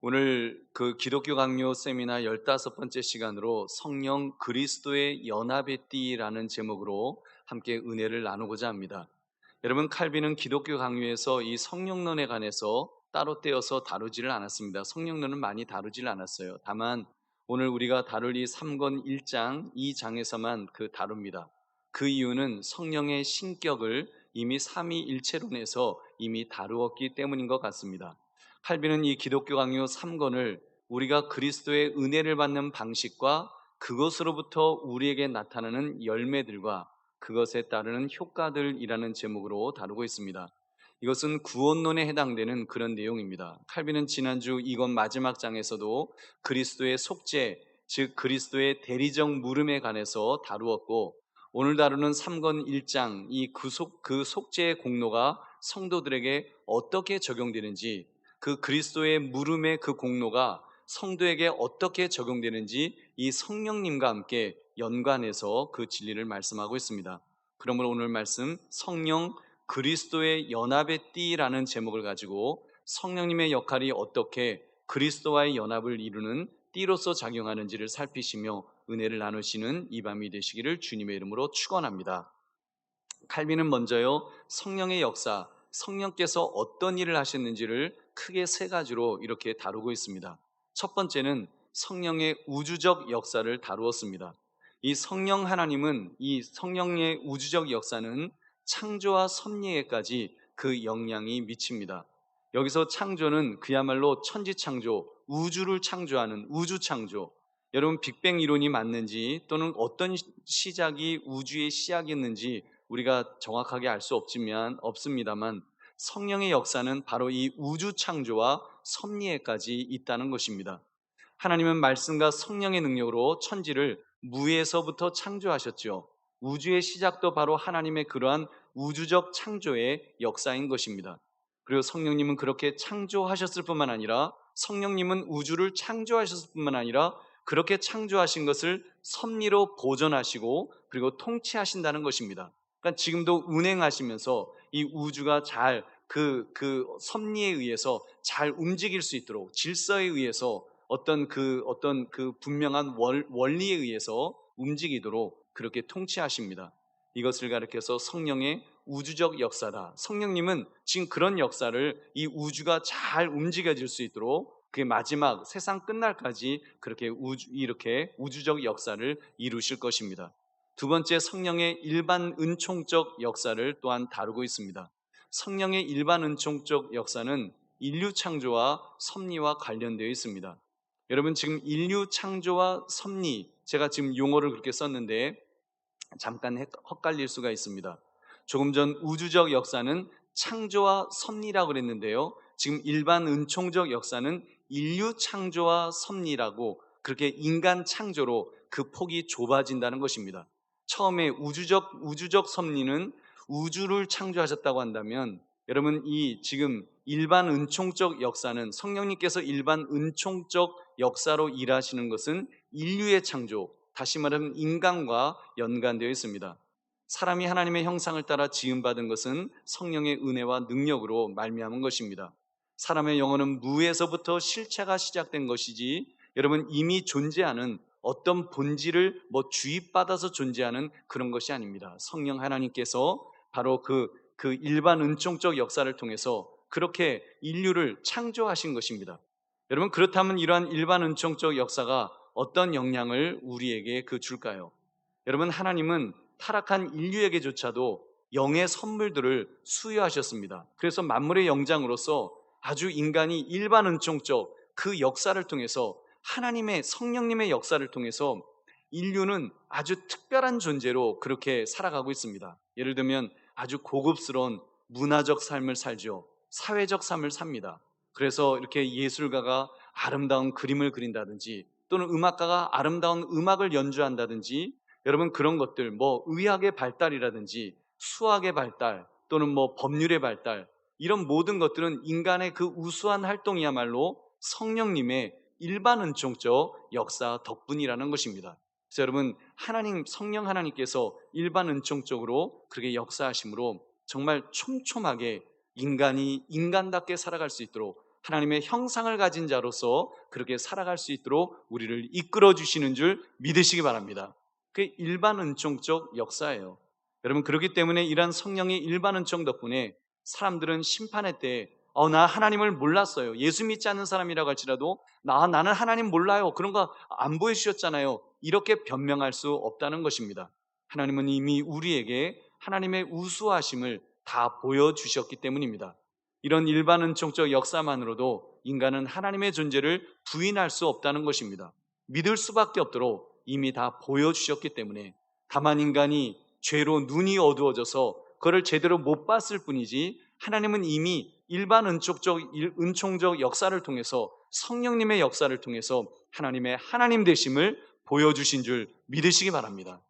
오늘 그 기독교 강요 세미나 15번째 시간으로 성령 그리스도의 연합의 띠라는 제목으로 함께 은혜를 나누고자 합니다. 여러분, 칼빈은 기독교 강요에서 이 성령론에 관해서 따로 떼어서 다루지를 않았습니다. 성령론은 많이 다루지를 않았어요. 다만 오늘 우리가 다룰 이 3권 1장 2장에서만 다룹니다. 그 이유는 성령의 신격을 이미 삼위일체론에서 이미 다루었기 때문인 것 같습니다. 칼빈은 이 기독교 강요 3권을 우리가 그리스도의 은혜를 받는 방식과 그것으로부터 우리에게 나타나는 열매들과 그것에 따르는 효과들이라는 제목으로 다루고 있습니다. 이것은 구원론에 해당되는 그런 내용입니다. 칼빈은 지난주 이권 마지막 장에서도 그리스도의 속죄, 즉 그리스도의 대리적 물음에 관해서 다루었고, 오늘 다루는 3권 1장 그 속죄의 공로가 성도들에게 어떻게 적용되는지, 그 그리스도의 물음의 그 공로가 성도에게 어떻게 적용되는지 이 성령님과 함께 연관해서 그 진리를 말씀하고 있습니다. 그러므로 오늘 말씀 성령 그리스도의 연합의 띠라는 제목을 가지고 성령님의 역할이 어떻게 그리스도와의 연합을 이루는 띠로서 작용하는지를 살피시며 은혜를 나누시는 이 밤이 되시기를 주님의 이름으로 축원합니다. 칼빈은 먼저요, 성령의 역사, 성령께서 어떤 일을 하셨는지를 크게 세 가지로 이렇게 다루고 있습니다. 첫 번째는 성령의 우주적 역사를 다루었습니다. 이 성령 하나님은 이 성령의 우주적 역사는 창조와 섭리에까지 그 영향이 미칩니다. 여기서 창조는 그야말로 천지창조, 우주를 창조하는 우주창조. 여러분, 빅뱅 이론이 맞는지 또는 어떤 시작이 우주의 시작이었는지 우리가 정확하게 알 수 없습니다만, 성령의 역사는 바로 이 우주 창조와 섭리에까지 있다는 것입니다. 하나님은 말씀과 성령의 능력으로 천지를 무에서부터 창조하셨죠. 우주의 시작도 바로 하나님의 그러한 우주적 창조의 역사인 것입니다. 그리고 성령님은 그렇게 창조하셨을 뿐만 아니라, 성령님은 우주를 창조하셨을 뿐만 아니라 그렇게 창조하신 것을 섭리로 보존하시고 그리고 통치하신다는 것입니다. 그러니까 지금도 운행하시면서 이 우주가 잘 그 섭리에 의해서 잘 움직일 수 있도록, 질서에 의해서 어떤 그 분명한 원리에 의해서 움직이도록 그렇게 통치하십니다. 이것을 가리켜서 성령의 우주적 역사다. 성령님은 지금 그런 역사를 이 우주가 잘 움직여질 수 있도록 그게 마지막 세상 끝날까지 이렇게 우주적 역사를 이루실 것입니다. 두 번째, 성령의 일반 은총적 역사를 또한 다루고 있습니다. 성령의 일반 은총적 역사는 인류 창조와 섭리와 관련되어 있습니다. 여러분, 지금 인류 창조와 섭리, 제가 지금 용어를 그렇게 썼는데 잠깐 헛갈릴 수가 있습니다. 조금 전 우주적 역사는 창조와 섭리라고 그랬는데요, 지금 일반 은총적 역사는 인류 창조와 섭리라고, 그렇게 인간 창조로 그 폭이 좁아진다는 것입니다. 처음에 우주적 섭리는 우주를 창조하셨다고 한다면, 여러분, 이 지금 일반 은총적 역사는, 성령님께서 일반 은총적 역사로 일하시는 것은 인류의 창조, 다시 말하면 인간과 연관되어 있습니다. 사람이 하나님의 형상을 따라 지음받은 것은 성령의 은혜와 능력으로 말미암은 것입니다. 사람의 영혼은 무에서부터 실체가 시작된 것이지, 여러분, 이미 존재하는 어떤 본질을 주입받아서 존재하는 그런 것이 아닙니다. 성령 하나님께서 바로 그 일반 은총적 역사를 통해서 그렇게 인류를 창조하신 것입니다. 여러분, 그렇다면 이러한 일반 은총적 역사가 어떤 영향을 우리에게 줄까요? 여러분, 하나님은 타락한 인류에게조차도 영의 선물들을 수여하셨습니다. 그래서 만물의 영장으로서 아주 인간이 일반 은총적 그 역사를 통해서, 하나님의 성령님의 역사를 통해서 인류는 아주 특별한 존재로 그렇게 살아가고 있습니다. 예를 들면 아주 고급스러운 문화적 삶을 살죠. 사회적 삶을 삽니다. 그래서 이렇게 예술가가 아름다운 그림을 그린다든지, 또는 음악가가 아름다운 음악을 연주한다든지, 여러분, 그런 것들, 의학의 발달이라든지 수학의 발달, 또는 법률의 발달, 이런 모든 것들은 인간의 그 우수한 활동이야말로 성령님의 일반 은총적 역사 덕분이라는 것입니다. 그래서 여러분, 성령 하나님께서 일반 은총적으로 그렇게 역사하심으로 정말 촘촘하게 인간이 인간답게 살아갈 수 있도록 하나님의 형상을 가진 자로서 그렇게 살아갈 수 있도록 우리를 이끌어 주시는 줄 믿으시기 바랍니다. 그게 일반 은총적 역사예요. 여러분, 그렇기 때문에 이러한 성령의 일반 은총 덕분에 사람들은 심판의 때에 나 하나님을 몰랐어요. 예수 믿지 않는 사람이라고 할지라도 나는 하나님 몰라요. 그런 거 안 보여주셨잖아요. 이렇게 변명할 수 없다는 것입니다. 하나님은 이미 우리에게 하나님의 우수하심을 다 보여주셨기 때문입니다. 이런 일반 은총적 역사만으로도 인간은 하나님의 존재를 부인할 수 없다는 것입니다. 믿을 수밖에 없도록 이미 다 보여주셨기 때문에 다만 인간이 죄로 눈이 어두워져서 그걸 제대로 못 봤을 뿐이지 하나님은 이미 일반 은총적 역사를 통해서 성령님의 역사를 통해서 하나님의 하나님 되심을 보여주신 줄 믿으시기 바랍니다.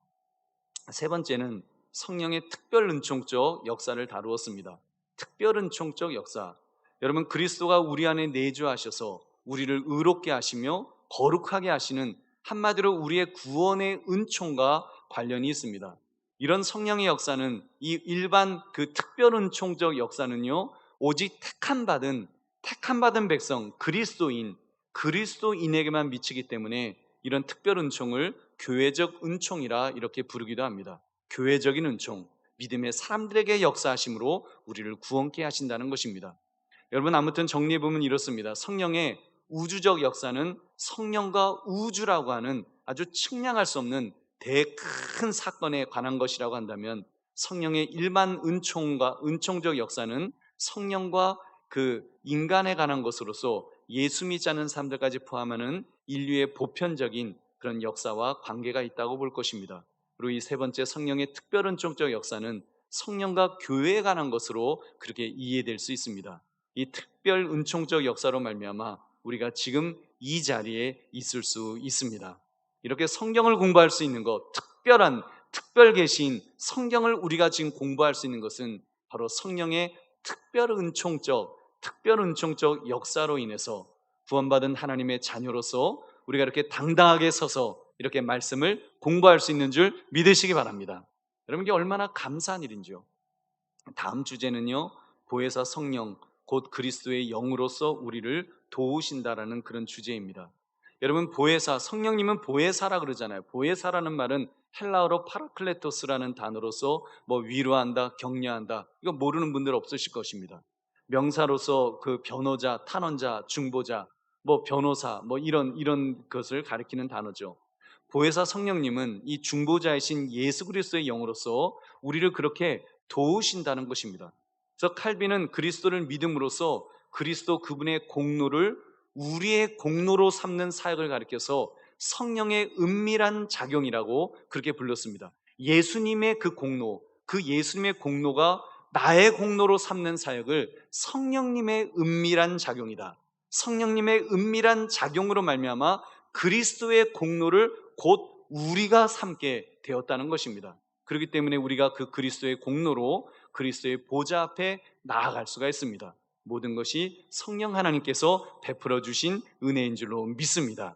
세 번째는 성령의 특별 은총적 역사를 다루었습니다. 특별 은총적 역사. 여러분, 그리스도가 우리 안에 내주하셔서 우리를 의롭게 하시며 거룩하게 하시는, 한마디로 우리의 구원의 은총과 관련이 있습니다. 이런 성령의 역사는, 이 일반 그 특별 은총적 역사는요, 오직 택함받은 백성, 그리스도인에게만 미치기 때문에 이런 특별 은총을 교회적 은총이라 이렇게 부르기도 합니다. 교회적인 은총, 믿음의 사람들에게 역사하심으로 우리를 구원케 하신다는 것입니다. 여러분, 아무튼 정리해보면 이렇습니다. 성령의 우주적 역사는 성령과 우주라고 하는 아주 측량할 수 없는 대큰 사건에 관한 것이라고 한다면, 성령의 일반 은총적 역사는 성령과 그 인간에 관한 것으로서 예수 믿지 않는 사람들까지 포함하는 인류의 보편적인 그런 역사와 관계가 있다고 볼 것입니다. 그리고 이 세 번째 성령의 특별 은총적 역사는 성령과 교회에 관한 것으로 그렇게 이해될 수 있습니다. 이 특별 은총적 역사로 말미암아 우리가 지금 이 자리에 있을 수 있습니다. 이렇게 성경을 공부할 수 있는 것, 특별 계시인 성경을 우리가 지금 공부할 수 있는 것은 바로 성령의 특별 은총적 역사로 인해서 구원받은 하나님의 자녀로서 우리가 이렇게 당당하게 서서 이렇게 말씀을 공부할 수 있는 줄 믿으시기 바랍니다. 여러분, 이게 얼마나 감사한 일인지요. 다음 주제는요, 보혜사 성령 곧 그리스도의 영으로서 우리를 도우신다라는 그런 주제입니다. 여러분, 성령님은 보혜사라 그러잖아요. 보혜사라는 말은 헬라어로 파라클레토스라는 단어로서 위로한다, 격려한다, 이거 모르는 분들 없으실 것입니다. 명사로서 그 변호자, 탄원자, 중보자, 변호사, 이런 것을 가리키는 단어죠. 보혜사 성령님은 이 중보자이신 예수 그리스도의 영으로서 우리를 그렇게 도우신다는 것입니다. 그래서 칼빈은 그리스도를 믿음으로써 그리스도 그분의 공로를 우리의 공로로 삼는 사역을 가리켜서 성령의 은밀한 작용이라고 그렇게 불렀습니다. 예수님의 예수님의 공로가 나의 공로로 삼는 사역을 성령님의 은밀한 작용이다. 성령님의 은밀한 작용으로 말미암아 그리스도의 공로를 곧 우리가 삼게 되었다는 것입니다. 그렇기 때문에 우리가 그 그리스도의 공로로 그리스도의 보좌 앞에 나아갈 수가 있습니다. 모든 것이 성령 하나님께서 베풀어 주신 은혜인 줄로 믿습니다.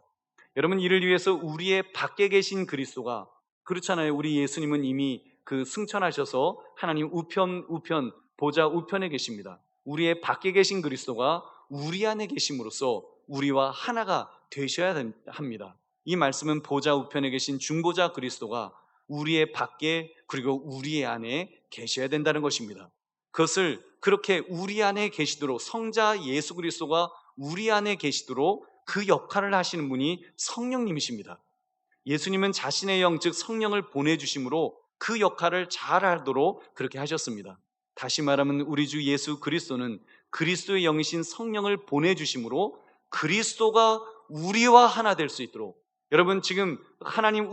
여러분, 이를 위해서 우리의 밖에 계신 그리스도가, 그렇잖아요. 우리 예수님은 이미 그 승천하셔서 하나님 보좌 우편에 계십니다. 우리의 밖에 계신 그리스도가 우리 안에 계심으로써 우리와 하나가 되셔야 합니다. 이 말씀은 보좌 우편에 계신 중보자 그리스도가 우리의 밖에 그리고 우리의 안에 계셔야 된다는 것입니다. 그것을 그렇게 우리 안에 계시도록, 성자 예수 그리스도가 우리 안에 계시도록 그 역할을 하시는 분이 성령님이십니다. 예수님은 자신의 영, 즉 성령을 보내주심으로 그 역할을 잘 하도록 그렇게 하셨습니다. 다시 말하면 우리 주 예수 그리스도는 그리스도의 영이신 성령을 보내주심으로 그리스도가 우리와 하나 될 수 있도록, 여러분, 지금 하나님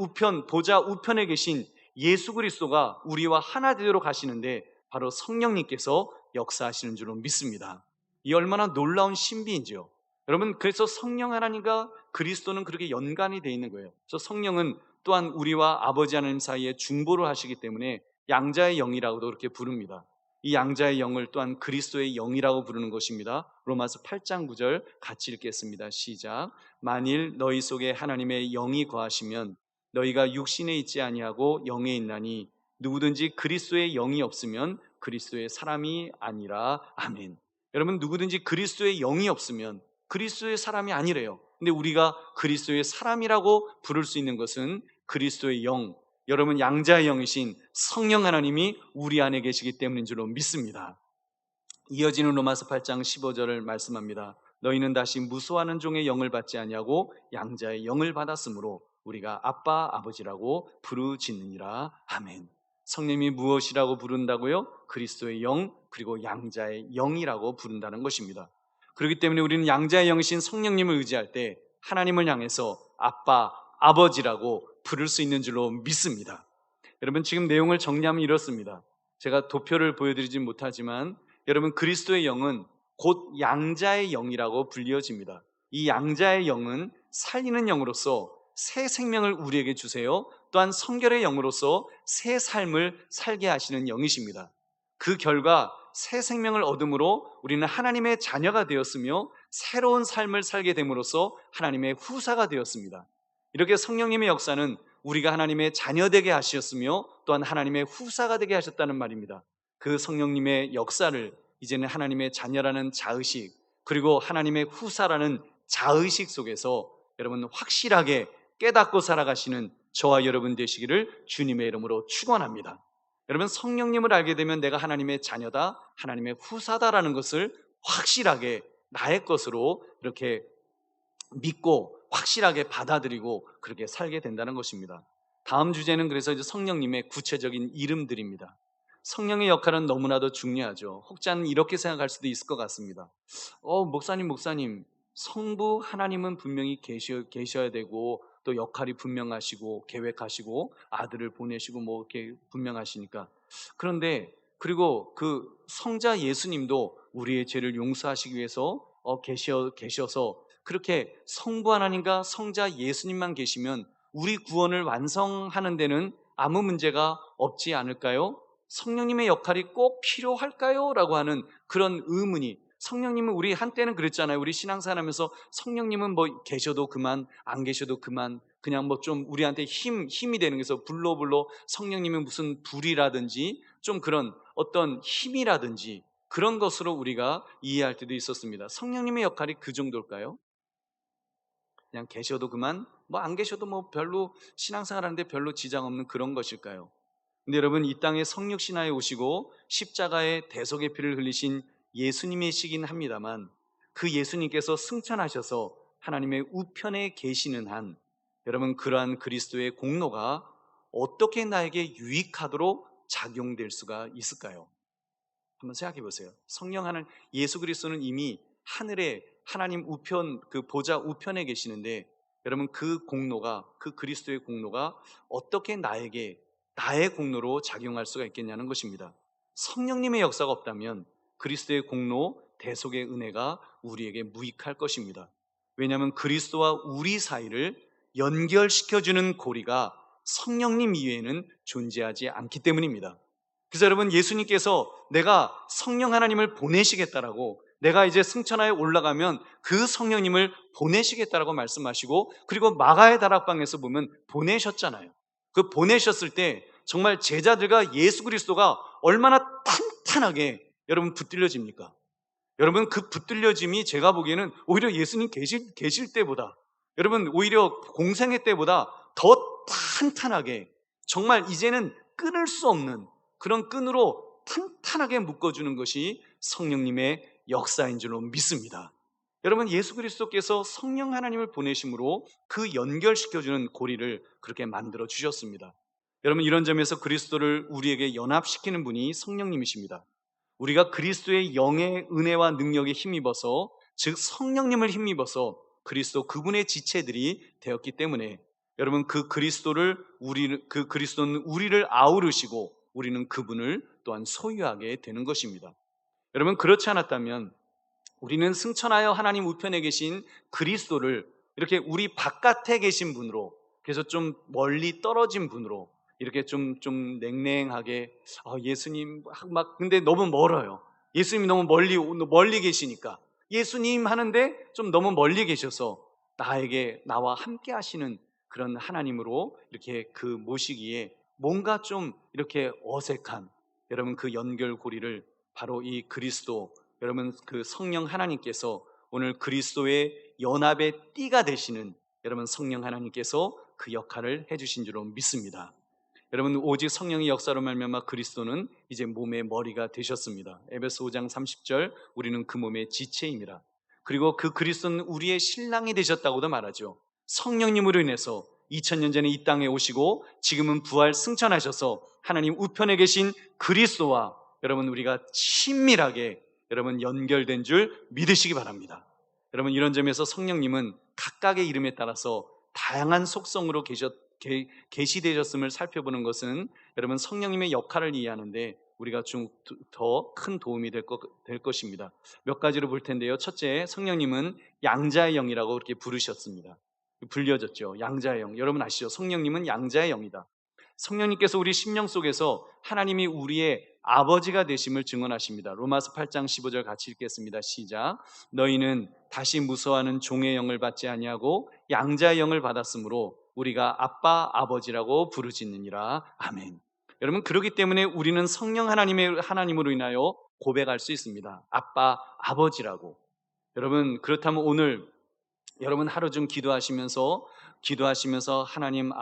보좌 우편에 계신 예수 그리스도가 우리와 하나 되도록 하시는데 바로 성령님께서 역사하시는 줄로 믿습니다. 이 얼마나 놀라운 신비인지요. 여러분, 그래서 성령 하나님과 그리스도는 그렇게 연관이 되어 있는 거예요. 그래서 성령은 또한 우리와 아버지 하나님 사이에 중보를 하시기 때문에 양자의 영이라고도 그렇게 부릅니다. 이 양자의 영을 또한 그리스도의 영이라고 부르는 것입니다. 로마서 8장 9절 같이 읽겠습니다. 시작. 만일 너희 속에 하나님의 영이 거하시면 너희가 육신에 있지 아니하고 영에 있나니 누구든지 그리스도의 영이 없으면 그리스도의 사람이 아니라. 아멘. 여러분, 누구든지 그리스도의 영이 없으면 그리스도의 사람이 아니래요. 근데 우리가 그리스도의 사람이라고 부를 수 있는 것은 그리스도의 영, 여러분 양자의 영이신 성령 하나님이 우리 안에 계시기 때문인 줄로 믿습니다. 이어지는 로마서 8장 15절을 말씀합니다. 너희는 다시 무수하는 종의 영을 받지 아니하고 양자의 영을 받았으므로 우리가 아빠 아버지라고 부르짖느니라. 아멘. 성령님이 무엇이라고 부른다고요? 그리스도의 영, 그리고 양자의 영이라고 부른다는 것입니다. 그렇기 때문에 우리는 양자의 영이신 성령님을 의지할 때 하나님을 향해서 아빠 아버지라고 부를 수 있는 줄로 믿습니다. 여러분, 지금 내용을 정리하면 이렇습니다. 제가 도표를 보여드리진 못하지만 여러분, 그리스도의 영은 곧 양자의 영이라고 불리어집니다. 이 양자의 영은 살리는 영으로서 새 생명을 우리에게 주세요. 또한 성결의 영으로서 새 삶을 살게 하시는 영이십니다. 그 결과 새 생명을 얻음으로 우리는 하나님의 자녀가 되었으며 새로운 삶을 살게 됨으로써 하나님의 후사가 되었습니다. 이렇게 성령님의 역사는 우리가 하나님의 자녀되게 하셨으며 또한 하나님의 후사가 되게 하셨다는 말입니다. 그 성령님의 역사를 이제는 하나님의 자녀라는 자의식, 그리고 하나님의 후사라는 자의식 속에서 여러분 확실하게 깨닫고 살아가시는 저와 여러분 되시기를 주님의 이름으로 축원합니다. 여러분, 성령님을 알게 되면 내가 하나님의 자녀다, 하나님의 후사다라는 것을 확실하게 나의 것으로 이렇게 믿고 확실하게 받아들이고 그렇게 살게 된다는 것입니다. 다음 주제는 그래서 이제 성령님의 구체적인 이름들입니다. 성령의 역할은 너무나도 중요하죠. 혹자는 이렇게 생각할 수도 있을 것 같습니다. 목사님, 성부 하나님은 분명히 계셔야 되고 또 역할이 분명하시고 계획하시고 아들을 보내시고 뭐 이렇게 분명하시니까, 그런데 그리고 그 성자 예수님도 우리의 죄를 용서하시기 위해서 계셔서 그렇게 성부 하나님과 성자 예수님만 계시면 우리 구원을 완성하는 데는 아무 문제가 없지 않을까요? 성령님의 역할이 꼭 필요할까요? 라고 하는 그런 의문이, 성령님은 우리 한때는 그랬잖아요. 우리 신앙생활하면서 성령님은 뭐 계셔도 그만, 안 계셔도 그만, 그냥 뭐 좀 우리한테 힘이 되는 게서 불로 성령님은 무슨 불이라든지 좀 그런 어떤 힘이라든지 그런 것으로 우리가 이해할 때도 있었습니다. 성령님의 역할이 그 정도일까요? 그냥 계셔도 그만, 뭐 안 계셔도 뭐 별로 신앙생활 하는데 별로 지장 없는 그런 것일까요? 근데 여러분, 이 땅에 성육신화에 오시고 십자가의 대속의 피를 흘리신 예수님이시긴 합니다만, 그 예수님께서 승천하셔서 하나님의 우편에 계시는 한, 여러분 그러한 그리스도의 공로가 어떻게 나에게 유익하도록 작용될 수가 있을까요? 한번 생각해 보세요. 성령 하나님, 예수 그리스도는 이미 하늘에 하나님 우편, 그 보좌 우편에 계시는데, 여러분 그 공로가, 그 그리스도의 공로가 어떻게 나에게 나의 공로로 작용할 수가 있겠냐는 것입니다. 성령님의 역사가 없다면 그리스도의 공로, 대속의 은혜가 우리에게 무익할 것입니다. 왜냐하면 그리스도와 우리 사이를 연결시켜주는 고리가 성령님 이외에는 존재하지 않기 때문입니다. 그래서 여러분, 예수님께서 내가 성령 하나님을 보내시겠다라고, 내가 이제 승천하에 올라가면 그 성령님을 보내시겠다라고 말씀하시고, 그리고 마가의 다락방에서 보면 보내셨잖아요. 그 보내셨을 때 정말 제자들과 예수 그리스도가 얼마나 탄탄하게 여러분 붙들려집니까? 여러분, 그 붙들려짐이 제가 보기에는 오히려 예수님 계실 때보다, 여러분 오히려 공생애 때보다 더 탄탄하게, 정말 이제는 끊을 수 없는 그런 끈으로 탄탄하게 묶어주는 것이 성령님의 역사인 줄로 믿습니다. 여러분, 예수 그리스도께서 성령 하나님을 보내심으로 그 연결시켜주는 고리를 그렇게 만들어 주셨습니다. 여러분, 이런 점에서 그리스도를 우리에게 연합시키는 분이 성령님이십니다. 우리가 그리스도의 영의 은혜와 능력에 힘입어서, 즉 성령님을 힘입어서 그리스도 그분의 지체들이 되었기 때문에, 여러분 그 그리스도는 우리를 아우르시고 우리는 그분을 또한 소유하게 되는 것입니다. 여러분, 그렇지 않았다면 우리는 승천하여 하나님 우편에 계신 그리스도를 이렇게 우리 바깥에 계신 분으로, 그래서 좀 멀리 떨어진 분으로 이렇게 좀 냉랭하게, 예수님 막 근데 너무 멀어요. 예수님이 너무 멀리 계시니까, 예수님 하는데 좀 너무 멀리 계셔서 나와 함께 하시는 그런 하나님으로 이렇게 그 모시기에 뭔가 좀 이렇게 어색한, 여러분 그 연결고리를 바로 이 그리스도, 여러분 그 성령 하나님께서 오늘 그리스도의 연합의 띠가 되시는 여러분 성령 하나님께서 그 역할을 해주신 줄로 믿습니다. 여러분 오직 성령의 역사로 말미암아 그리스도는 이제 몸의 머리가 되셨습니다. 에베소 5장 30절 우리는 그 몸의 지체입니다. 그리고 그 그리스도는 우리의 신랑이 되셨다고도 말하죠. 성령님으로 인해서 2000년 전에 이 땅에 오시고 지금은 부활 승천하셔서 하나님 우편에 계신 그리스도와 여러분 우리가 친밀하게 여러분 연결된 줄 믿으시기 바랍니다. 여러분 이런 점에서 성령님은 각각의 이름에 따라서 다양한 속성으로 계시되셨음을 살펴보는 것은 여러분 성령님의 역할을 이해하는데 우리가 좀 더 큰 도움이 될 것입니다. 몇 가지로 볼 텐데요. 첫째, 성령님은 양자의 영이라고 그렇게 부르셨습니다. 불려졌죠. 양자의 영. 여러분 아시죠? 성령님은 양자의 영이다. 성령님께서 우리 심령 속에서 하나님이 우리의 아버지가 되심을 증언하십니다. 로마서 8장 15절 같이 읽겠습니다. 시작. 너희는 다시 무서워하는 종의 영을 받지 아니하고 양자의 영을 받았으므로 우리가 아빠 아버지라고 부르짖느니라. 아멘. 여러분 그렇기 때문에 우리는 성령 하나님으로 인하여 고백할 수 있습니다. 아빠 아버지라고. 여러분 그렇다면 오늘 여러분 하루 중 기도하시면서 하나님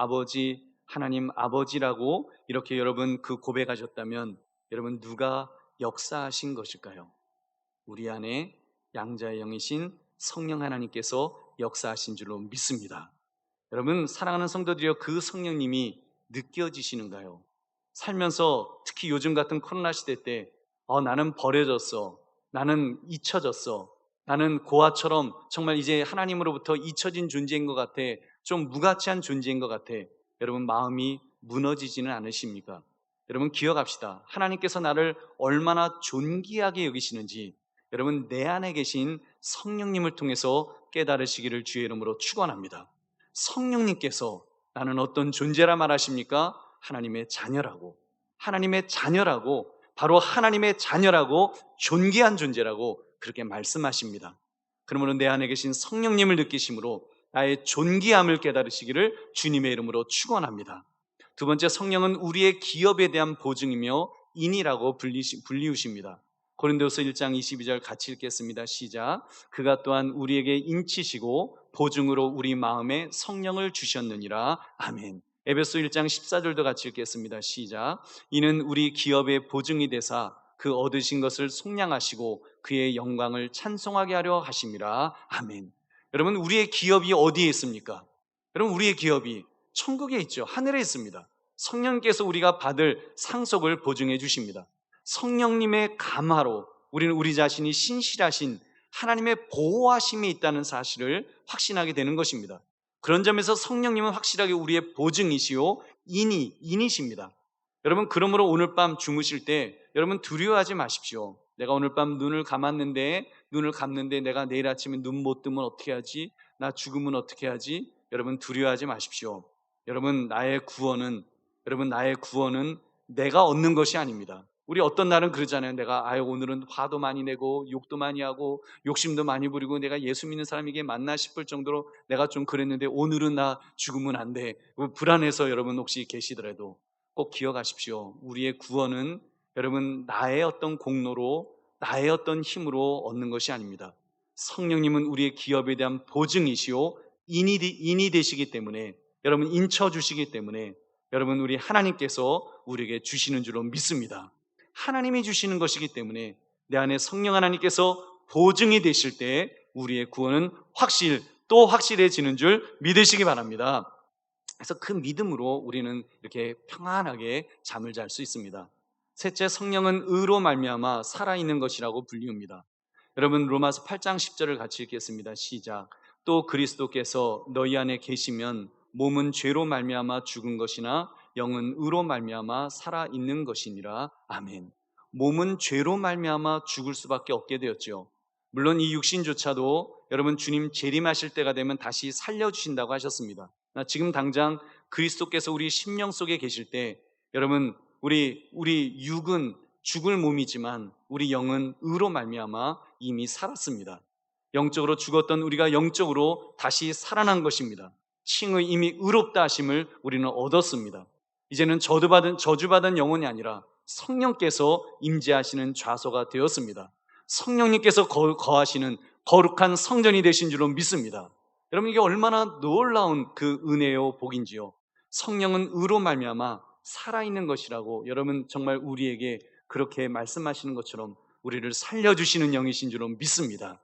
아버지라고 이렇게 여러분 그 고백하셨다면 여러분 누가 역사하신 것일까요? 우리 안에 양자의 영이신 성령 하나님께서 역사하신 줄로 믿습니다. 여러분 사랑하는 성도들이여, 그 성령님이 느껴지시는가요? 살면서 특히 요즘 같은 코로나 시대 때 나는 버려졌어, 나는 잊혀졌어, 나는 고아처럼 정말 이제 하나님으로부터 잊혀진 존재인 것 같아, 좀 무가치한 존재인 것 같아, 여러분 마음이 무너지지는 않으십니까? 여러분 기억합시다. 하나님께서 나를 얼마나 존귀하게 여기시는지 여러분 내 안에 계신 성령님을 통해서 깨달으시기를 주의 이름으로 축원합니다. 성령님께서 나는 어떤 존재라 말하십니까? 하나님의 자녀라고, 바로 하나님의 자녀라고, 존귀한 존재라고 그렇게 말씀하십니다. 그러므로 내 안에 계신 성령님을 느끼심으로 나의 존귀함을 깨달으시기를 주님의 이름으로 축원합니다. 두 번째, 성령은 우리의 기업에 대한 보증이며 인이라고 불리우십니다. 고린도서 1장 22절 같이 읽겠습니다. 시작. 그가 또한 우리에게 인치시고 보증으로 우리 마음에 성령을 주셨느니라. 아멘. 에베소 1장 14절도 같이 읽겠습니다. 시작. 이는 우리 기업의 보증이 되사 그 얻으신 것을 속량하시고 그의 영광을 찬송하게 하려 하심이라. 아멘. 여러분 우리의 기업이 어디에 있습니까? 여러분 우리의 기업이 천국에 있죠. 하늘에 있습니다. 성령께서 우리가 받을 상속을 보증해 주십니다. 성령님의 감화로 우리는 우리 자신이 신실하신 하나님의 보호하심이 있다는 사실을 확신하게 되는 것입니다. 그런 점에서 성령님은 확실하게 우리의 보증이시요 인이십니다. 여러분 그러므로 오늘 밤 주무실 때 여러분 두려워하지 마십시오. 내가 오늘 밤 눈을 감았는데 내가 내일 아침에 눈 못 뜨면 어떻게 하지? 나 죽으면 어떻게 하지? 여러분 두려워하지 마십시오. 여러분 나의 구원은 내가 얻는 것이 아닙니다. 우리 어떤 날은 그러잖아요. 내가 오늘은 화도 많이 내고 욕도 많이 하고 욕심도 많이 부리고 내가 예수 믿는 사람에게 맞나 싶을 정도로 내가 좀 그랬는데 오늘은 나 죽으면 안 돼. 불안해서 여러분 혹시 계시더라도 꼭 기억하십시오. 우리의 구원은 여러분 나의 어떤 공로로, 나의 어떤 힘으로 얻는 것이 아닙니다. 성령님은 우리의 기업에 대한 보증이시오 인이 되시기 때문에, 여러분 인쳐주시기 때문에 여러분 우리 하나님께서 우리에게 주시는 줄로 믿습니다. 하나님이 주시는 것이기 때문에 내 안에 성령 하나님께서 보증이 되실 때 우리의 구원은 또 확실해지는 줄 믿으시기 바랍니다. 그래서 그 믿음으로 우리는 이렇게 평안하게 잠을 잘 수 있습니다. 셋째, 성령은 의로 말미암아 살아있는 것이라고 불리웁니다. 여러분 로마서 8장 10절을 같이 읽겠습니다. 시작. 또 그리스도께서 너희 안에 계시면 몸은 죄로 말미암아 죽은 것이나 영은 의로 말미암아 살아있는 것이니라. 아멘. 몸은 죄로 말미암아 죽을 수밖에 없게 되었죠. 물론 이 육신조차도 여러분 주님 재림하실 때가 되면 다시 살려주신다고 하셨습니다. 지금 당장 그리스도께서 우리 심령 속에 계실 때 여러분 우리 육은 죽을 몸이지만 우리 영은 의로 말미암아 이미 살았습니다. 영적으로 죽었던 우리가 영적으로 다시 살아난 것입니다. 칭의 이미 의롭다 하심을 우리는 얻었습니다. 이제는 저주받은 영혼이 아니라 성령께서 임재하시는 좌소가 되었습니다. 성령님께서 거하시는 거룩한 성전이 되신 줄로 믿습니다. 여러분, 이게 얼마나 놀라운 그 은혜요 복인지요. 성령은 의로 말미암아 살아있는 것이라고 여러분 정말 우리에게 그렇게 말씀하시는 것처럼 우리를 살려주시는 영이신 줄로 믿습니다.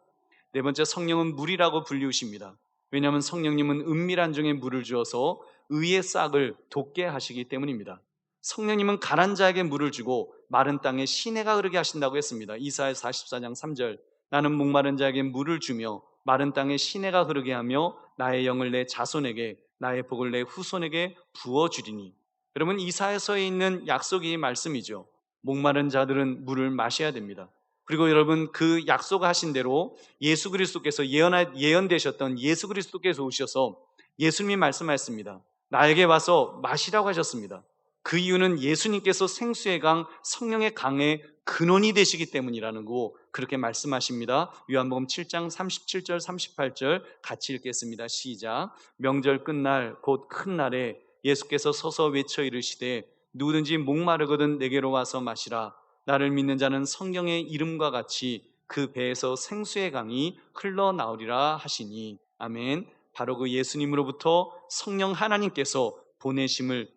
네 번째, 성령은 물이라고 불리우십니다. 왜냐하면 성령님은 은밀한 중에 물을 주어서 의의 싹을 돋게 하시기 때문입니다. 성령님은 가난 자에게 물을 주고 마른 땅에 시내가 흐르게 하신다고 했습니다. 이사야 44장 3절, 나는 목마른 자에게 물을 주며 마른 땅에 시내가 흐르게 하며 나의 영을 내 자손에게 나의 복을 내 후손에게 부어주리니. 여러분, 이사야서에 있는 약속이 말씀이죠. 목마른 자들은 물을 마셔야 됩니다. 그리고 여러분, 그 약속하신 대로 예수 그리스도께서 예언되셨던 예수 그리스도께서 오셔서 예수님이 말씀하셨습니다. 나에게 와서 마시라고 하셨습니다. 그 이유는 예수님께서 생수의 강, 성령의 강의 근원이 되시기 때문이라는 거 그렇게 말씀하십니다. 요한복음 7장 37절 38절 같이 읽겠습니다. 시작. 명절 끝날 곧 큰 날에 예수께서 서서 외쳐 이르시되 누구든지 목마르거든 내게로 와서 마시라. 나를 믿는 자는 성경의 이름과 같이 그 배에서 생수의 강이 흘러나오리라 하시니. 아멘. 바로 그 예수님으로부터 성령 하나님께서 보내심을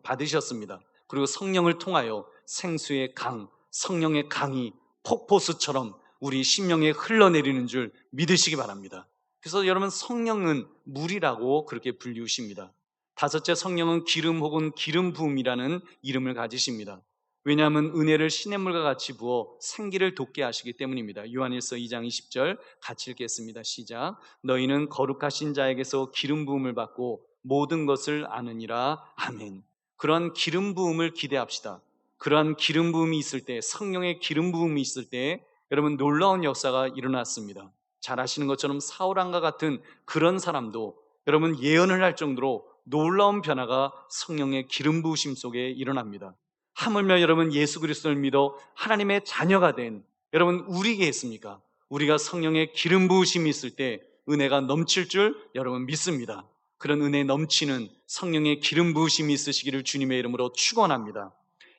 받으셨습니다. 그리고 성령을 통하여 생수의 강, 성령의 강이 폭포수처럼 우리 심령에 흘러내리는 줄 믿으시기 바랍니다. 그래서 여러분, 성령은 물이라고 그렇게 불리우십니다. 다섯째, 성령은 기름 혹은 기름 부음이라는 이름을 가지십니다. 왜냐하면 은혜를 시냇물과 같이 부어 생기를 돋게 하시기 때문입니다. 요한일서 2장 20절 같이 읽겠습니다. 시작. 너희는 거룩하신 자에게서 기름 부음을 받고 모든 것을 아느니라. 아멘. 그러한 기름 부음을 기대합시다. 그러한 기름 부음이 있을 때, 성령의 기름 부음이 있을 때 여러분, 놀라운 역사가 일어났습니다. 잘 아시는 것처럼 사울왕과 같은 그런 사람도 여러분, 예언을 할 정도로 놀라운 변화가 성령의 기름 부으심 속에 일어납니다. 하물며 여러분, 예수 그리스도를 믿어 하나님의 자녀가 된 여러분, 우리겠습니까? 우리가 성령의 기름 부으심이 있을 때 은혜가 넘칠 줄 여러분 믿습니다. 그런 은혜 넘치는 성령의 기름 부으심이 있으시기를 주님의 이름으로 축원합니다.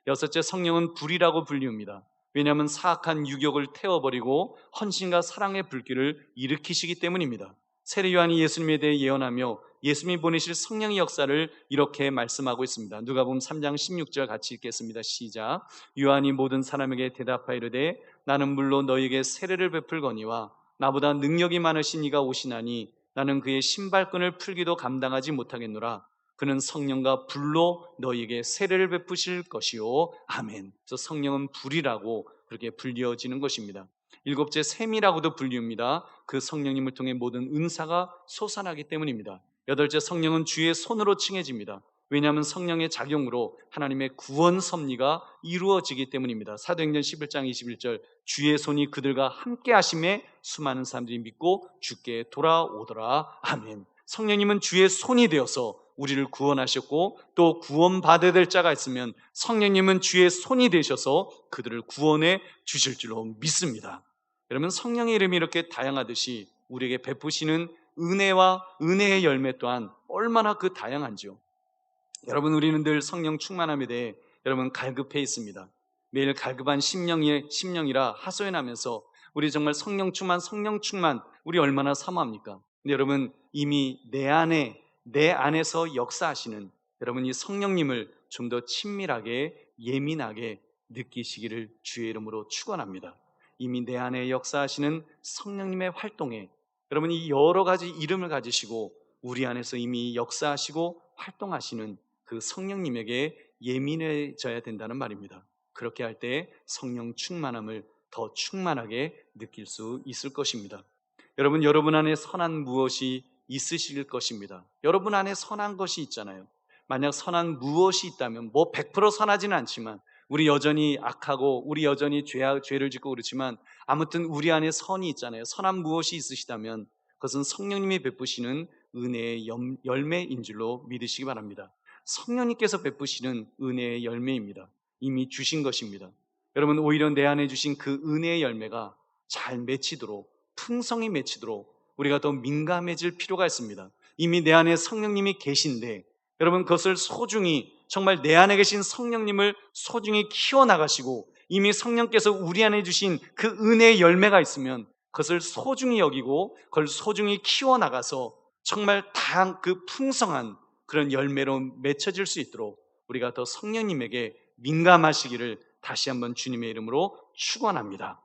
여섯째, 성령은 불이라고 불리웁니다. 왜냐하면 사악한 유욕을 태워버리고 헌신과 사랑의 불길을 일으키시기 때문입니다. 세례 요한이 예수님에 대해 예언하며 예수님이 보내실 성령의 역사를 이렇게 말씀하고 있습니다. 누가복음 3장 16절 같이 읽겠습니다. 시작. 요한이 모든 사람에게 대답하여 이르되 나는 물로 너희에게 세례를 베풀거니와 나보다 능력이 많으신 이가 오시나니 나는 그의 신발끈을 풀기도 감당하지 못하겠노라. 그는 성령과 불로 너희에게 세례를 베푸실 것이요. 아멘. 그래서 성령은 불이라고 그렇게 불리어지는 것입니다. 일곱째, 샘이라고도 불리웁니다. 그 성령님을 통해 모든 은사가 솟아나기 때문입니다. 여덟째, 성령은 주의 손으로 칭해집니다. 왜냐하면 성령의 작용으로 하나님의 구원 섭리가 이루어지기 때문입니다. 사도행전 11장 21절, 주의 손이 그들과 함께 하심에 수많은 사람들이 믿고 주께 돌아오더라. 아멘. 성령님은 주의 손이 되어서 우리를 구원하셨고, 또 구원받아야 될 자가 있으면 성령님은 주의 손이 되셔서 그들을 구원해 주실 줄로 믿습니다. 여러분, 성령의 이름이 이렇게 다양하듯이 우리에게 베푸시는 은혜와 은혜의 열매 또한 얼마나 그 다양한지요. 여러분, 우리는 늘 성령 충만함에 대해 여러분 갈급해 있습니다. 매일 갈급한 심령이라 하소연하면서 우리 정말 성령 충만 우리 얼마나 사모합니까? 근데 여러분, 이미 내 안에서 역사하시는 여러분 이 성령님을 좀 더 친밀하게 예민하게 느끼시기를 주의 이름으로 축원합니다. 이미 내 안에 역사하시는 성령님의 활동에 여러분 이 여러 가지 이름을 가지시고 우리 안에서 이미 역사하시고 활동하시는 그 성령님에게 예민해져야 된다는 말입니다. 그렇게 할 때 성령 충만함을 더 충만하게 느낄 수 있을 것입니다. 여러분 안에 선한 무엇이 있으실 것입니다. 여러분 안에 선한 것이 있잖아요. 만약 선한 무엇이 있다면 100% 선하지는 않지만 우리 여전히 악하고 우리 여전히 죄를 짓고 그렇지만 아무튼 우리 안에 선이 있잖아요. 선한 무엇이 있으시다면 그것은 성령님이 베푸시는 은혜의 열매인 줄로 믿으시기 바랍니다. 성령님께서 베푸시는 은혜의 열매입니다. 이미 주신 것입니다. 여러분, 오히려 내 안에 주신 그 은혜의 열매가 잘 맺히도록, 풍성히 맺히도록 우리가 더 민감해질 필요가 있습니다. 이미 내 안에 성령님이 계신데 여러분 그것을 소중히 정말 내 안에 계신 성령님을 소중히 키워나가시고 이미 성령께서 우리 안에 주신 그 은혜의 열매가 있으면 그것을 소중히 여기고 그걸 소중히 키워나가서 정말 다양 그 풍성한 그런 열매로 맺혀질 수 있도록 우리가 더 성령님에게 민감하시기를 다시 한번 주님의 이름으로 축원합니다.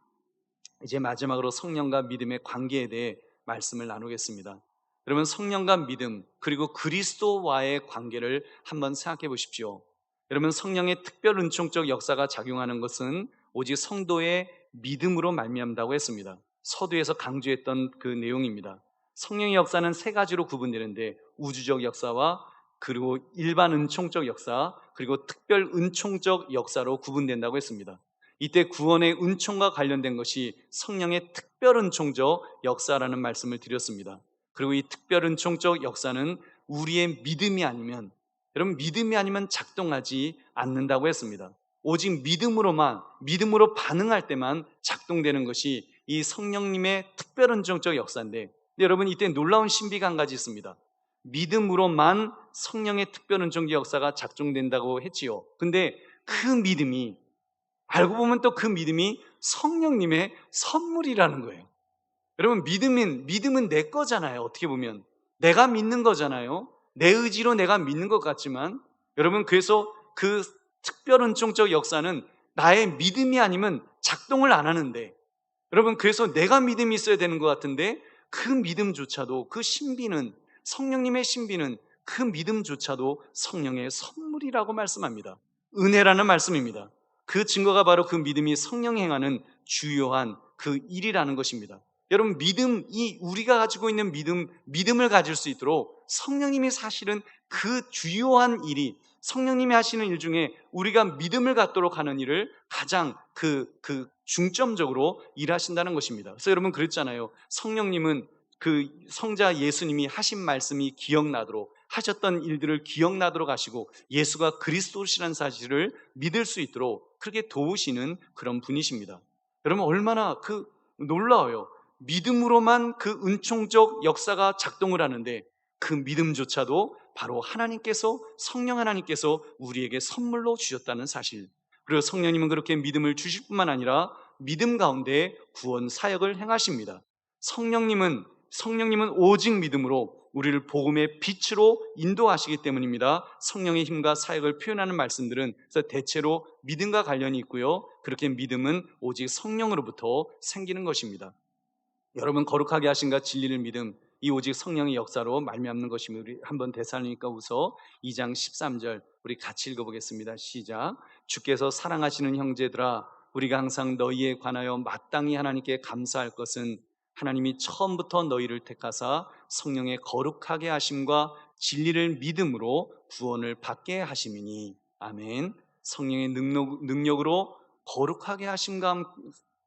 이제 마지막으로 성령과 믿음의 관계에 대해 말씀을 나누겠습니다. 여러분, 성령과 믿음 그리고 그리스도와의 관계를 한번 생각해 보십시오. 여러분, 성령의 특별 은총적 역사가 작용하는 것은 오직 성도의 믿음으로 말미암다고 했습니다. 서두에서 강조했던 그 내용입니다. 성령의 역사는 세 가지로 구분되는데 우주적 역사와 그리고 일반 은총적 역사 그리고 특별 은총적 역사로 구분된다고 했습니다. 이때 구원의 은총과 관련된 것이 성령의 특별 은총적 역사라는 말씀을 드렸습니다. 그리고 이 특별 은총적 역사는 우리의 믿음이 아니면, 여러분, 믿음이 아니면 작동하지 않는다고 했습니다. 오직 믿음으로 반응할 때만 작동되는 것이 이 성령님의 특별 은총적 역사인데, 여러분, 이때 놀라운 신비가 한 가지 있습니다. 믿음으로만 성령의 특별 은총적 역사가 작동된다고 했지요. 근데 그 믿음이, 알고 보면 또 그 믿음이 성령님의 선물이라는 거예요. 여러분, 믿음은 내 거잖아요. 어떻게 보면 내가 믿는 거잖아요. 내 의지로 내가 믿는 것 같지만, 여러분, 그래서 그 특별 은총적 역사는 나의 믿음이 아니면 작동을 안 하는데, 여러분, 그래서 내가 믿음이 있어야 되는 것 같은데 그 믿음조차도, 그 신비는, 성령님의 신비는 그 믿음조차도 성령의 선물이라고 말씀합니다. 은혜라는 말씀입니다. 그 증거가 바로 그 믿음이 성령이 행하는 주요한 그 일이라는 것입니다. 여러분, 믿음이, 우리가 가지고 있는 믿음을 가질 수 있도록 성령님이 사실은 그 주요한 일이, 성령님이 하시는 일 중에 우리가 믿음을 갖도록 하는 일을 가장 그 중점적으로 일하신다는 것입니다. 그래서 여러분, 그랬잖아요. 성령님은 그 성자 예수님이 하신 말씀이 기억나도록, 하셨던 일들을 기억나도록 하시고 예수가 그리스도시라는 사실을 믿을 수 있도록 그렇게 도우시는 그런 분이십니다. 여러분, 얼마나 놀라워요. 믿음으로만 그 은총적 역사가 작동을 하는데 그 믿음조차도 바로 하나님께서, 성령 하나님께서 우리에게 선물로 주셨다는 사실. 그리고 성령님은 그렇게 믿음을 주실 뿐만 아니라 믿음 가운데 구원 사역을 행하십니다. 성령님은 오직 믿음으로 우리를 복음의 빛으로 인도하시기 때문입니다. 성령의 힘과 사역을 표현하는 말씀들은 그래서 대체로 믿음과 관련이 있고요. 그렇게 믿음은 오직 성령으로부터 생기는 것입니다. 여러분, 거룩하게 하신가 진리를 믿음, 이 오직 성령의 역사로 말미암는 것입니다. 우리 한번 데살로니가후서 2장 13절 우리 같이 읽어보겠습니다. 시작. 주께서 사랑하시는 형제들아, 우리가 항상 너희에 관하여 마땅히 하나님께 감사할 것은 하나님이 처음부터 너희를 택하사 성령의 거룩하게 하심과 진리를 믿음으로 구원을 받게 하심이니. 아멘. 성령의 능력으로 거룩하게 하심과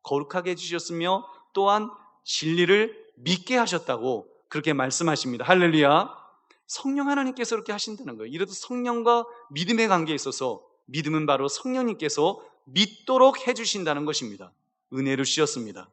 거룩하게 해주셨으며 또한 진리를 믿게 하셨다고 그렇게 말씀하십니다. 할렐루야. 성령 하나님께서 그렇게 하신다는 거예요. 이래도 성령과 믿음의 관계에 있어서 믿음은 바로 성령님께서 믿도록 해주신다는 것입니다. 은혜를 주셨습니다.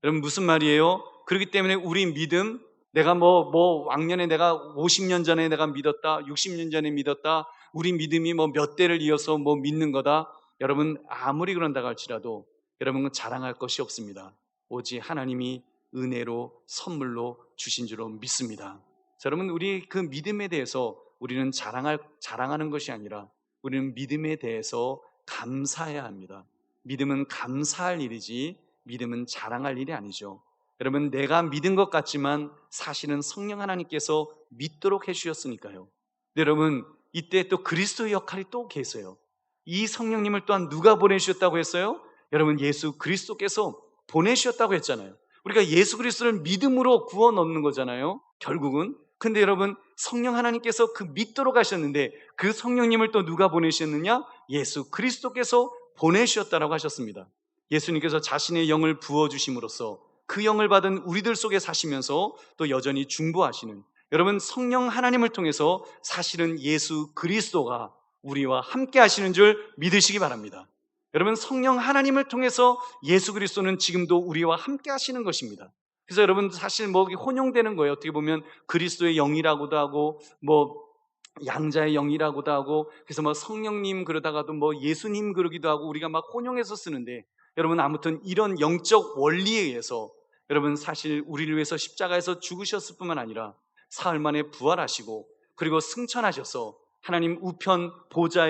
여러분, 무슨 말이에요? 그렇기 때문에 우리 믿음, 내가 왕년에 내가 50년 전에 내가 믿었다, 60년 전에 믿었다, 우리 믿음이 몇 대를 이어서 믿는 거다. 여러분, 아무리 그런다고 할지라도 여러분은 자랑할 것이 없습니다. 오직 하나님이 은혜로 선물로 주신 줄로 믿습니다. 자, 여러분, 우리 그 믿음에 대해서 우리는 자랑하는 것이 아니라 우리는 믿음에 대해서 감사해야 합니다. 믿음은 감사할 일이지 믿음은 자랑할 일이 아니죠. 여러분, 내가 믿은 것 같지만 사실은 성령 하나님께서 믿도록 해주셨으니까요. 여러분, 이때 또 그리스도의 역할이 또 계세요. 이 성령님을 또한 누가 보내주셨다고 했어요? 여러분, 예수 그리스도께서 보내주셨다고 했잖아요. 우리가 예수 그리스도를 믿음으로 구원 얻는 거잖아요, 결국은. 근데 여러분, 성령 하나님께서 그 믿도록 하셨는데 그 성령님을 또 누가 보내셨느냐? 예수 그리스도께서 보내주셨다라고 하셨습니다. 예수님께서 자신의 영을 부어주심으로써 그 영을 받은 우리들 속에 사시면서 또 여전히 중보하시는, 여러분, 성령 하나님을 통해서 사실은 예수 그리스도가 우리와 함께 하시는 줄 믿으시기 바랍니다. 여러분, 성령 하나님을 통해서 예수 그리스도는 지금도 우리와 함께 하시는 것입니다. 그래서 여러분, 사실 혼용되는 거예요. 어떻게 보면 그리스도의 영이라고도 하고 양자의 영이라고도 하고, 그래서 뭐 성령님 그러다가도 뭐 예수님 그러기도 하고, 우리가 막 혼용해서 쓰는데, 여러분 아무튼 이런 영적 원리에 의해서 여러분 사실 우리를 위해서 십자가에서 죽으셨을 뿐만 아니라 사흘 만에 부활하시고, 그리고 승천하셔서 하나님 우편 보좌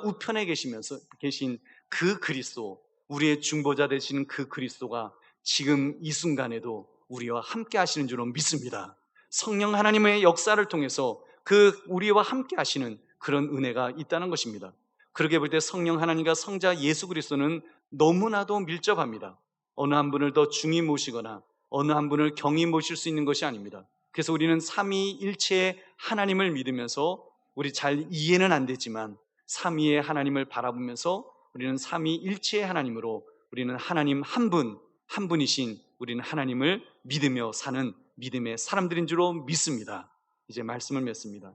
우편에 계신 그 그리스도, 우리의 중보자 되시는 그 그리스도가 지금 이 순간에도 우리와 함께 하시는 줄로 믿습니다. 성령 하나님의 역사를 통해서 그 우리와 함께 하시는 그런 은혜가 있다는 것입니다. 그렇게 볼 때 성령 하나님과 성자 예수 그리스도는 너무나도 밀접합니다. 어느 한 분을 더 중히 모시거나 어느 한 분을 경히 모실 수 있는 것이 아닙니다. 그래서 우리는 삼위일체의 하나님을 믿으면서, 우리 잘 이해는 안 되지만 삼위의 하나님을 바라보면서 우리는 삼위일체의 하나님으로, 우리는 하나님 한 분, 한 분이신 우리는 하나님을 믿으며 사는 믿음의 사람들인 줄로 믿습니다. 이제 말씀을 맺습니다.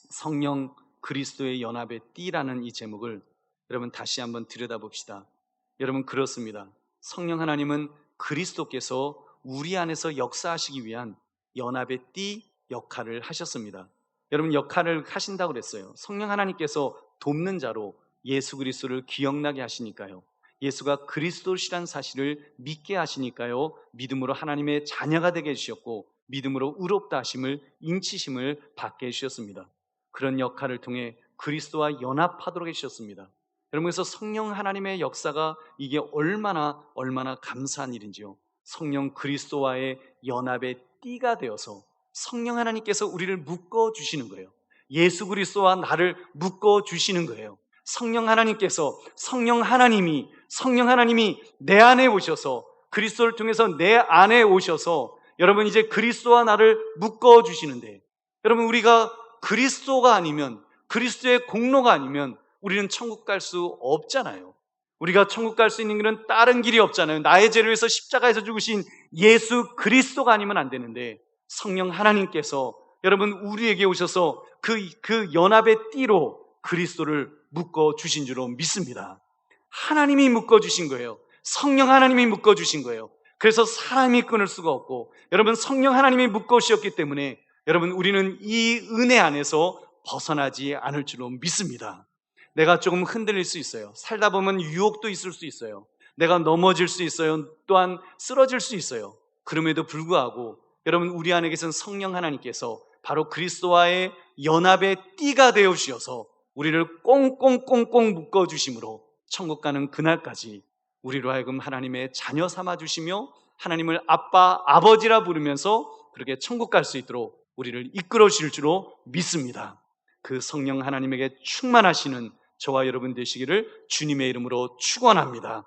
성령 그리스도의 연합의 띠라는 이 제목을 여러분 다시 한번 들여다봅시다. 여러분 그렇습니다. 성령 하나님은 그리스도께서 우리 안에서 역사하시기 위한 연합의 띠 역할을 하셨습니다. 여러분 역할을 하신다고 그랬어요. 성령 하나님께서 돕는 자로 예수 그리스도를 기억나게 하시니까요. 예수가 그리스도시란 사실을 믿게 하시니까요. 믿음으로 하나님의 자녀가 되게 해주셨고, 믿음으로 의롭다 하심을, 인치심을 받게 해주셨습니다. 그런 역할을 통해 그리스도와 연합하도록 해주셨습니다. 여러분, 그래서 성령 하나님의 역사가 이게 얼마나 감사한 일인지요. 성령 그리스도와의 연합의 띠가 되어서 성령 하나님께서 우리를 묶어주시는 거예요. 예수 그리스도와 나를 묶어주시는 거예요. 성령 하나님이 내 안에 오셔서, 그리스도를 통해서 내 안에 오셔서 여러분 이제 그리스도와 나를 묶어주시는데, 여러분 우리가 그리스도가 아니면, 그리스도의 공로가 아니면 우리는 천국 갈 수 없잖아요. 우리가 천국 갈 수 있는 길은 다른 길이 없잖아요. 나의 죄를 위해서 십자가에서 죽으신 예수 그리스도가 아니면 안 되는데, 성령 하나님께서 여러분 우리에게 오셔서 그 연합의 띠로 그리스도를 묶어주신 줄로 믿습니다. 하나님이 묶어주신 거예요. 성령 하나님이 묶어주신 거예요. 그래서 사람이 끊을 수가 없고, 여러분 성령 하나님이 묶어주셨기 때문에 여러분 우리는 이 은혜 안에서 벗어나지 않을 줄로 믿습니다. 내가 조금 흔들릴 수 있어요. 살다 보면 유혹도 있을 수 있어요. 내가 넘어질 수 있어요. 또한 쓰러질 수 있어요. 그럼에도 불구하고 여러분 우리 안에 계신 성령 하나님께서 바로 그리스도와의 연합의 띠가 되어 주셔서 우리를 꽁꽁꽁꽁 묶어주심으로 천국 가는 그날까지 우리로 하여금 하나님의 자녀 삼아주시며 하나님을 아빠, 아버지라 부르면서 그렇게 천국 갈 수 있도록 우리를 이끌어 주실 줄로 믿습니다. 그 성령 하나님에게 충만하시는 저와 여러분 되시기를 주님의 이름으로 축원합니다.